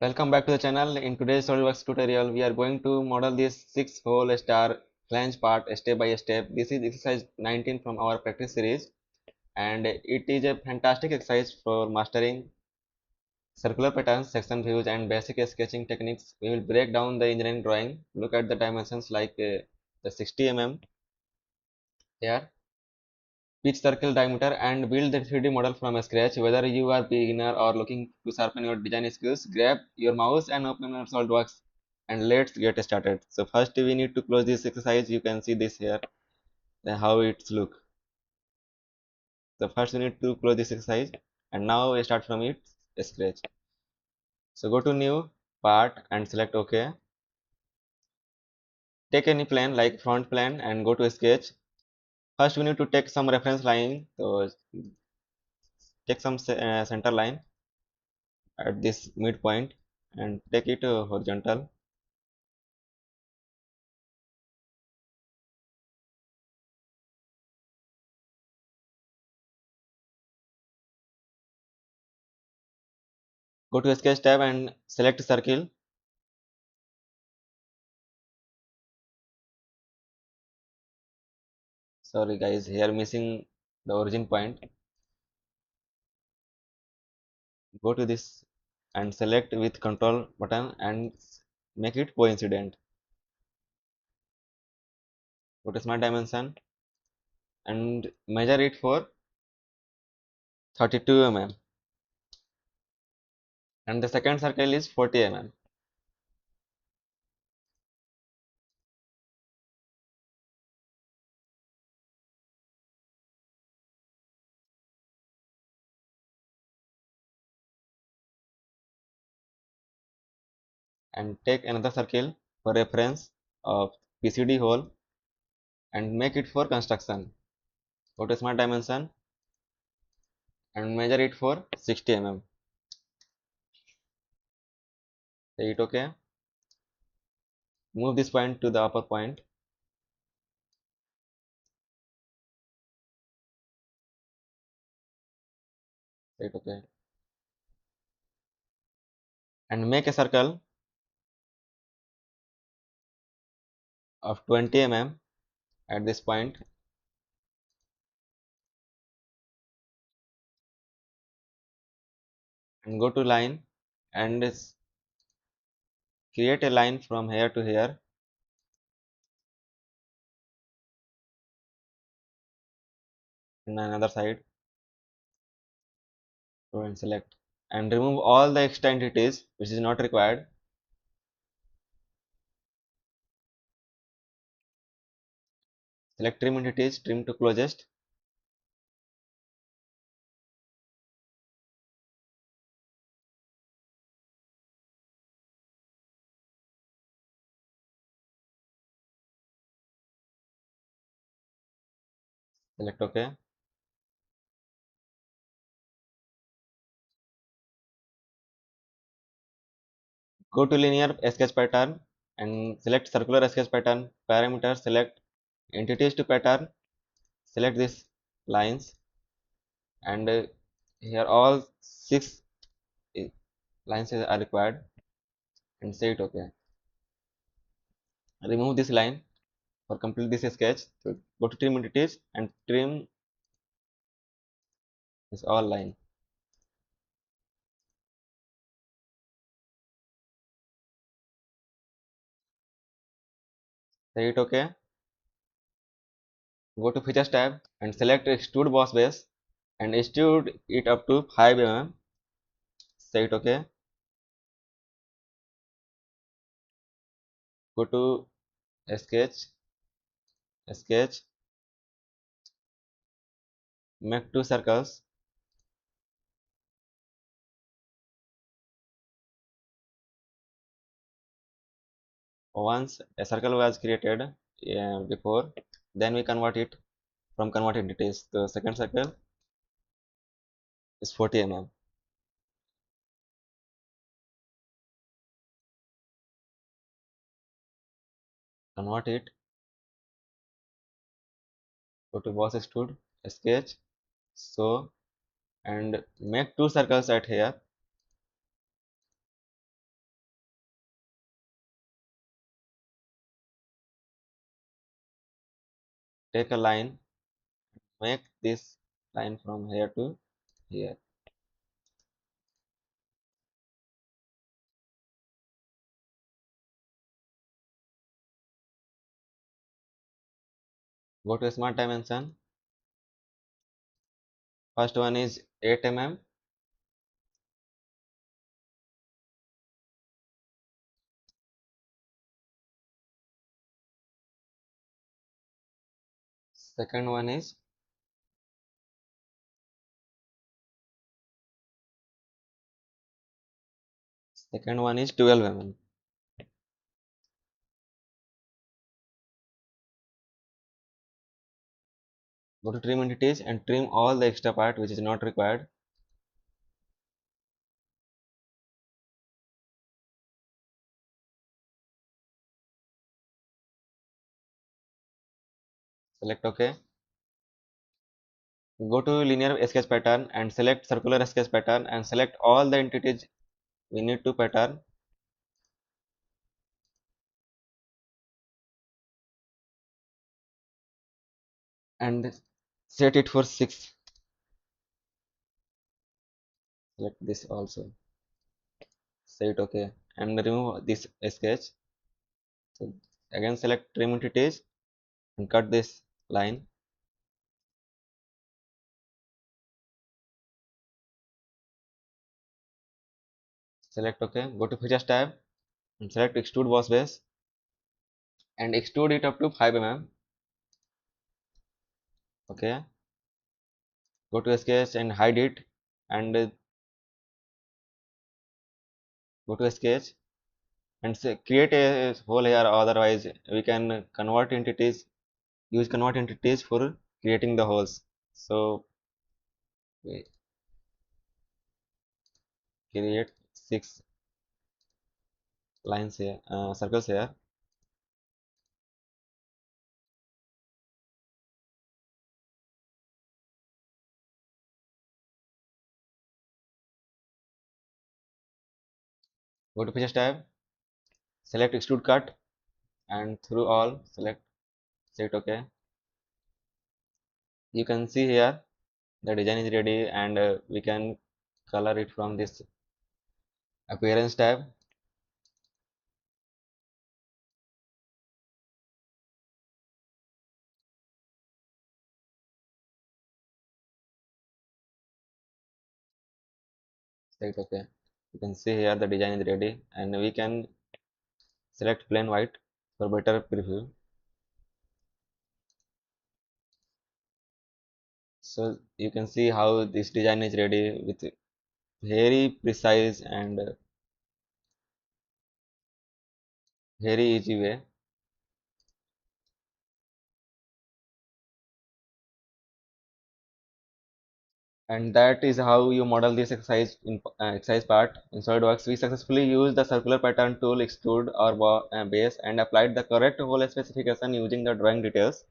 Welcome back to the channel. In today's SOLIDWORKS tutorial, we are going to model this 6-hole star flange part step by step. This is exercise 19 from our practice series, and it is a fantastic exercise for mastering circular patterns, section views, and basic sketching techniques. We will break down the engineering drawing, look at the dimensions like the 60 mm here, pitch circle diameter, and build the 3D model from scratch. Whether you are beginner or looking to sharpen your design skills, grab your mouse and open your SolidWorks and let's get started. So first we need to close this exercise. You can see this here, how it's look. So first we need to close this exercise, and now we start from it scratch. So go to new part and select OK. Take any plane like front plane and go to sketch. First we need to take some reference line. So take some center line at this midpoint and take it horizontal. Go to sketch tab and select circle. Sorry guys, here missing the origin point. Go to this and select with control button and make it coincident. Go to smart dimension and measure it for 32 mm, and the second circle is 40 mm. And take another circle for reference of PCD hole and make it for construction. Go to smart dimension and measure it for 60 mm. Say it OK. Move this point to the upper point. Say it OK. And make a circle of 20 mm at this point. And go to line and create a line from here to here. And another side. Go and select and remove all the extra entities which is not required. Select trim entities, trim to closest. Select OK. Go to linear sketch pattern and select circular sketch pattern. Parameter, select entities to pattern. Select these lines and here all 6 lines are required and say it OK. Remove this line for complete this sketch. So go to trim entities and trim this all line. Say it OK. Go to features tab and select extrude boss base and extrude it up to 5 mm. Say it OK. Go to sketch, make 2 circles. Once a circle was created before, then we convert it from convert entities. The second circle is 40 mm. Convert it. Go to Boss-Extrude, sketch, so, and make 2 circles at here. take a line, make this line from here to here. Go to smart dimension. First one is 8 mm. Second one is 12 mm. Go to trim entities and trim all the extra part which is not required. Select OK. Go to linear sketch pattern and select circular sketch pattern and select all the entities we need to pattern. And set it for 6. Select this also. Say it OK and remove this sketch. So again select trim entities and cut this line. Select OK. Go to Features tab and select Extrude Boss Base and extrude it up to 5 mm. OK. Go to Sketch and hide it and go to Sketch and say, create a hole here, otherwise we can convert entities, use convert entities for creating the holes. So we create 6 lines here, circles here. Go to Features tab, select Extrude Cut and through all select, set OK. You can see here the design is ready and we can color it from this appearance tab. Select OK. You can see here the design is ready and we can select plain white for better preview. So you can see how this design is ready with very precise and very easy way. And that is how you model this exercise in exercise part in SolidWorks. We successfully used the circular pattern tool, extrude our base, and applied the correct hole specification using the drawing details.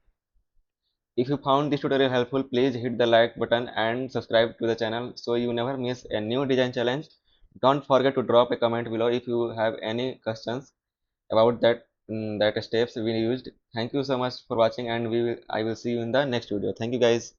If you found this tutorial helpful, please hit the like button and subscribe to the channel so you never miss a new design challenge. Don't forget to drop a comment below if you have any questions about that steps we used. Thank you so much for watching and I will see you in the next video. Thank you guys.